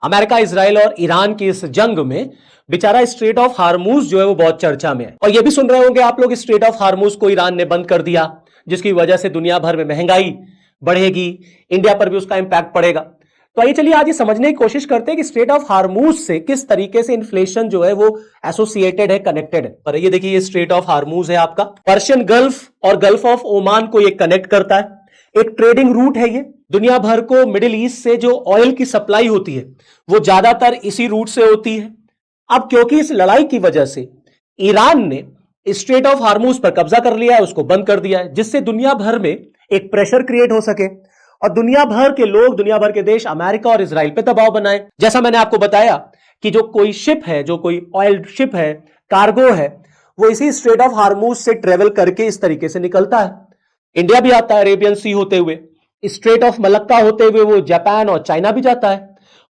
America, Israel और Iran की इस जंग में बेचारा स्ट्रेट ऑफ हार्मूज जो है वो बहुत चर्चा में है। और ये भी सुन रहे होंगे आप लोग, स्ट्रेट ऑफ हार्मूज को ईरान ने बंद कर दिया, जिसकी वजह से दुनिया भर में महंगाई बढ़ेगी, इंडिया पर भी उसका इंपैक्ट पड़ेगा। तो आइए चलिए आज ये समझने की कोशिश करते हैं कि स्ट्रेट ऑफ हार्मूज से किस तरीके से इन्फ्लेशन जो है वो एसोसिएटेड है, कनेक्टेड है। पर ये देखिए, ये स्ट्रेट ऑफ हार्मूज है आपका, पर्शियन गल्फ और गल्फ ऑफ ओमान को ये कनेक्ट करता है। एक ट्रेडिंग रूट है ये, दुनिया भर को मिडिल ईस्ट से जो ऑयल की सप्लाई होती है वो ज्यादातर इसी रूट से होती है। अब क्योंकि इस लड़ाई की वजह से ईरान ने स्ट्रेट ऑफ हार्मूज पर कब्जा कर लिया है, उसको बंद कर दिया है, जिससे दुनिया भर में एक प्रेशर क्रिएट हो सके और दुनिया भर के लोग, दुनिया भर के देश अमेरिका और इजराइल पे दबाव बनाए। जैसा मैंने आपको बताया कि जो कोई शिप है, जो कोई ऑयल शिप है, कार्गो है, वो इसी स्ट्रेट ऑफ हार्मूज से ट्रेवल करके इस तरीके से निकलता है। इंडिया भी आता है अरेबियन सी होते हुए, स्ट्रेट ऑफ मलक्का होते हुए वो जापान और चाइना भी जाता है,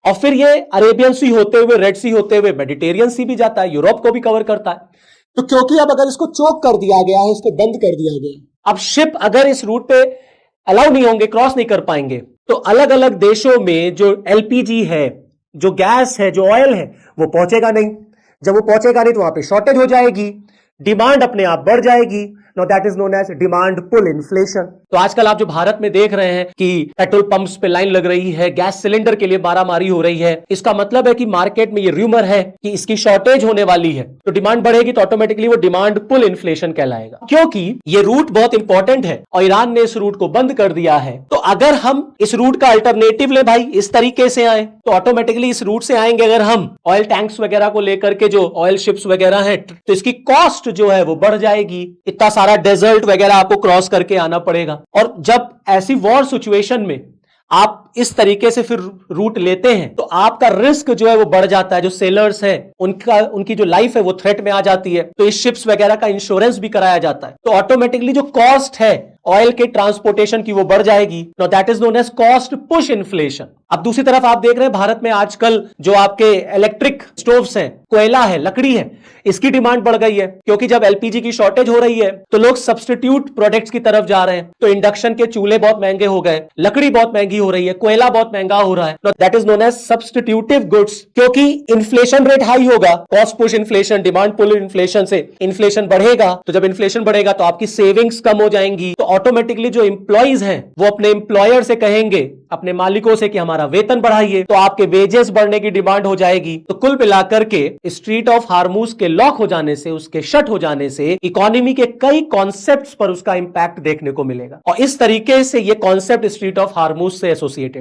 और फिर ये अरेबियन सी होते हुए, रेड सी होते हुए मेडिटेरियन सी भी जाता है, यूरोप को भी कवर करता है। तो क्योंकि अब अगर इसको चोक कर दिया गया है, इसको बंद कर दिया गया, अब शिप अगर इस रूट पे अलाउ नहीं होंगे, क्रॉस नहीं कर पाएंगे, तो अलग अलग देशों में जो एलपीजी है, जो गैस है, जो ऑयल है, वो पहुंचेगा नहीं। जब वो पहुंचेगा नहीं तो वहां पे शॉर्टेज हो जाएगी, डिमांड अपने आप बढ़ जाएगी। No that is known as demand pull inflation. तो आजकल आप जो भारत में देख रहे हैं कि पेट्रोल पंप्स पे लाइन लग रही है, गैस सिलेंडर के लिए मारामारी हो रही है, इसका मतलब है कि मार्केट में ये रूमर है कि इसकी शॉर्टेज होने वाली है, तो डिमांड बढ़ेगी, तो ऑटोमेटिकली वो डिमांड पुल इन्फ्लेशन कहलाएगा। क्योंकि ये रूट बहुत इंपॉर्टेंट है और ईरान ने इस रूट को बंद कर दिया है, तो अगर हम इस रूट का अल्टरनेटिव ले भाई, इस तरीके से आए, तो ऑटोमेटिकली इस रूट से आएंगे अगर हम ऑयल टैंक्स वगैरह को लेकर के, जो ऑयल शिप्स वगैरह है, तो इसकी कॉस्ट जो है वो बढ़ जाएगी। इतना सारा डेजर्ट वगैरह आपको क्रॉस करके आना पड़ेगा। और जब ऐसी वॉर सिचुएशन में आप इस तरीके से फिर रूट लेते हैं तो आपका रिस्क जो है वो बढ़ जाता है। जो सेलर्स है उनकी जो लाइफ है वो थ्रेट में आ जाती है, तो इस शिप्स वगैरह का इंश्योरेंस भी कराया जाता है। तो ऑटोमेटिकली जो कॉस्ट है ऑयल के ट्रांसपोर्टेशन की वो बढ़ जाएगी। No that is known as cost push inflation. अब दूसरी तरफ आप देख रहे हैं भारत में आजकल जो आपके इलेक्ट्रिक स्टोव्स हैं, कोयला है, लकड़ी है, इसकी डिमांड बढ़ गई है, क्योंकि जब एलपीजी की शॉर्टेज हो रही है तो लोग सब्स्टिट्यूट प्रोडक्ट्स की तरफ जा रहे हैं। तो इंडक्शन के चूल्हे बहुत महंगे हो गए, लकड़ी बहुत महंगी हो रही है, कोयला बहुत महंगा हो रहा है। That is known as substitutive goods. क्योंकि इन्फ्लेशन रेट हाई होगा, cost push inflation, demand pull inflation से इन्फ्लेशन बढ़ेगा, तो जब इन्फ्लेशन बढ़ेगा तो आपकी सेविंग्स कम हो जाएंगी। तो ऑटोमेटिकली जो एम्प्लॉइज हैं वो अपने एम्प्लॉयर से कहेंगे, अपने मालिकों से, कि हमारा वेतन बढ़ाइए, तो आपके वेजेस बढ़ने की डिमांड हो जाएगी। तो कुल मिलाकर के स्ट्रेट ऑफ हार्मूज के लॉक हो जाने से, उसके शट हो जाने से इकोनॉमी के कई कॉन्सेप्ट्स पर उसका इंपैक्ट देखने को मिलेगा। और इस तरीके से ये कॉन्सेप्ट स्ट्रेट ऑफ हार्मूज से एसोसिएटेड